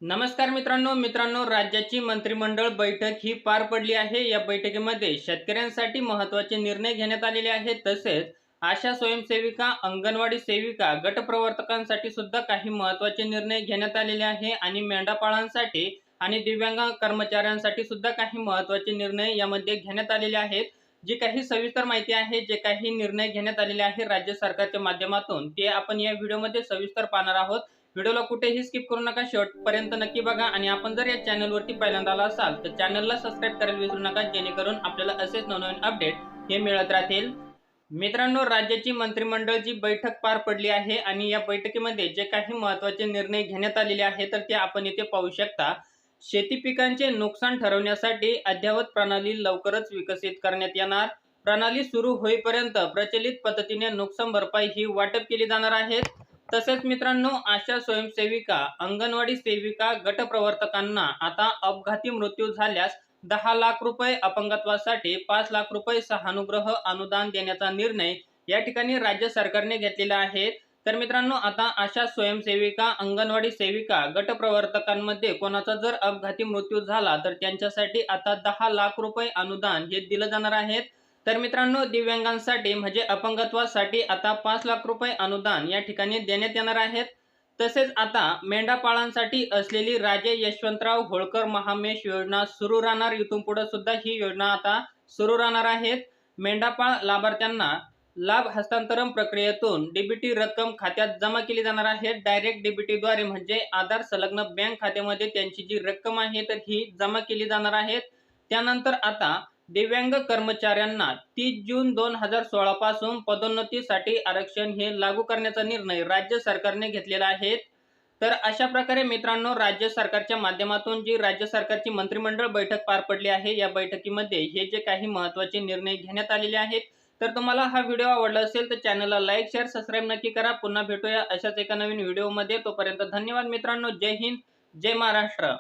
नमस्कार मित्रांनो राज्याची मंत्रिमंडळ बैठक ही पार पडली आहे। या बैठकीमध्ये शेतकऱ्यांसाठी महत्त्वाचे निर्णय घेण्यात आलेले आहेत। तसेच आशा स्वयंसेविका, अंगणवाडी सेविका, गटप्रवर्तकांसाठी सुद्धा काही महत्त्वाचे निर्णय घेण्यात आलेले आहे आणि मेंढपाळांसाठी आणि दिव्यांग कर्मचाऱ्यांसाठी सुद्धा काही महत्त्वाचे निर्णय यामध्ये घेण्यात आलेले आहेत। जी काही सविस्तर माहिती आहे, जे काही निर्णय घेण्यात आलेले आहे राज्य सरकारच्या माध्यमातून, ते आपण या व्हिडिओमध्ये सविस्तर पाहणार आहोत। व्हिडिओला कुठेही स्किप करू नका, शेवटपर्यंत नक्की बघा आणि आपण जर या चॅनलवरती पहिल्यांदा आला असाल तर चॅनलला सबस्क्राईब करायला विसरू नका, जेणेकरून आपल्याला असेच नवनवीन अपडेट हे मिळत राहतील। मित्रांनो, राज्याची मंत्रिमंडळ जी बैठक पार पडली आहे आणि या बैठकीमध्ये जे काही महत्त्वाचे निर्णय घेण्यात आलेले आहेत तर ते आपण इथे पाहू शकता। शेती पिकांचे नुकसान ठरवण्यासाठी अद्ययावत प्रणाली लवकरच विकसित करण्यात येणार। प्रणाली सुरू होईपर्यंत प्रचलित पद्धतीने नुकसान भरपाई ही वाटप केली जाणार आहे। तसेच मित्रांनो, आशा स्वयंसेविका, अंगणवाडी सेविका, गटप्रवर्तकांना आता अपघाती मृत्यू झाल्यास 10 लाख रुपये, अपंगत्वासाठी 5 लाख रुपये सहानुग्रह अनुदान देण्याचा निर्णय या ठिकाणी राज्य सरकारने घेतलेला आहे। तर मित्रांनो, आता आशा स्वयंसेविका, अंगणवाडी सेविका, गटप्रवर्तकांमध्ये कोणाचा जर अपघाती मृत्यू झाला तर त्यांच्यासाठी आता 10 लाख रुपये अनुदान हे दिलं जाणार आहे। तर मित्रांनो, दिव्यांगांसाठी म्हणजे अपंगत्वासाठी आता 5 लाख रुपये अनुदान या ठिकाणी देण्यात येणार आहेत। तसेच आता मेंढपाळांसाठी असलेली राजे यशवंतराव होळकर महामेश योजना सुरू राहणार। इथून पुढे सुद्धा ही योजना आता सुरू राहणार आहेत। मेंढपाळ लाभार्थ्यांना लाभ हस्तांतरण प्रक्रियेतून डीबीटी रक्कम खात्यात जमा केली जाणार आहे। डायरेक्ट डीबीटीद्वारे म्हणजे आधार संलग्न बँक खात्यामध्ये त्यांची जी रक्कम आहे तर ही जमा केली जाणार आहे। त्यानंतर आता दिव्यांग कर्मचाऱ्यांना 30 जून 2016 पासून पदोन्नतीसाठी आरक्षण हे लागू करण्याचा निर्णय राज्य सरकारने घेतलेला आहे। तर अशा प्रकारे मित्रांनो, राज्य सरकारच्या माध्यमातून जी राज्य सरकारची मंत्रिमंडळ बैठक पार पडली आहे, या बैठकीमध्ये हे जे काही महत्त्वाचे निर्णय घेण्यात आलेले आहेत। तर तुम्हाला हा व्हिडिओ आवडला असेल तर चॅनलला लाईक, शेअर, सबस्क्राईब नक्की करा। पुन्हा भेटूया अशाच एका नवीन व्हिडिओमध्ये। तोपर्यंत धन्यवाद मित्रांनो। जय हिंद, जय महाराष्ट्र।